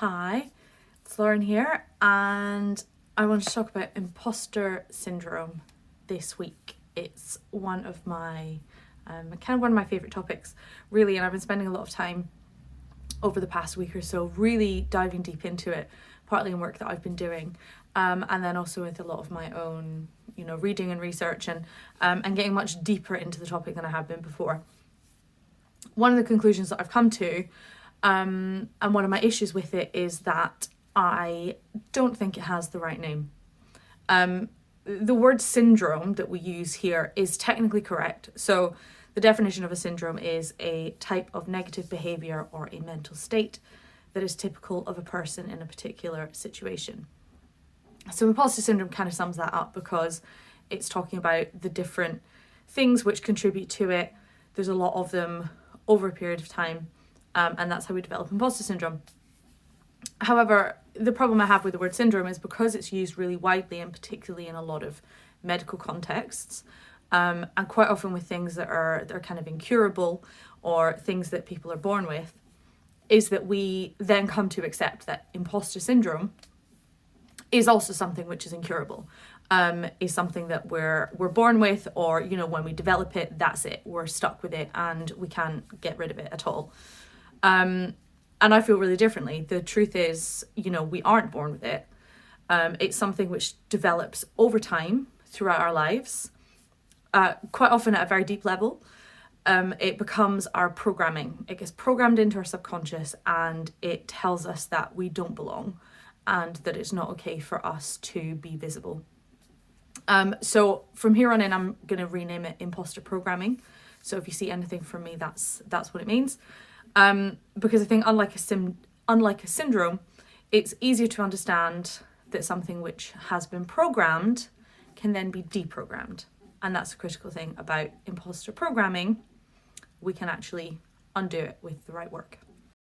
Hi, it's Lauren here, and I want to talk about imposter syndrome this week. It's one of my favorite topics, really, and I've been spending a lot of time over the past week or so really diving deep into it, partly in work that I've been doing, and then also with a lot of my own, reading and research, and getting much deeper into the topic than I have been before. One of the conclusions that I've come to, and one of my issues with it, is that I don't think it has the right name. The word syndrome that we use here is technically correct. So the definition of a syndrome is a type of negative behaviour or a mental state that is typical of a person in a particular situation. So imposter syndrome kind of sums that up because it's talking about the different things which contribute to it. There's a lot of them over a period of time, and that's how we develop imposter syndrome. However, the problem I have with the word syndrome is because it's used really widely, and particularly in a lot of medical contexts, and quite often with things that are kind of incurable or things that people are born with, is that we then come to accept that imposter syndrome is also something which is incurable, is something that we're born with, or when we develop it, that's it, we're stuck with it and we can't get rid of it at all. And I feel really differently. The truth is, we aren't born with it. It's something which develops over time throughout our lives, quite often at a very deep level. It becomes our programming. It gets programmed into our subconscious, and it tells us that we don't belong and that it's not okay for us to be visible. So from here on in, I'm going to rename it Impostor Programming. So if you see anything from me, that's what it means. Because I think unlike a syndrome, it's easier to understand that something which has been programmed can then be deprogrammed. And that's a critical thing about imposter programming. We can actually undo it with the right work.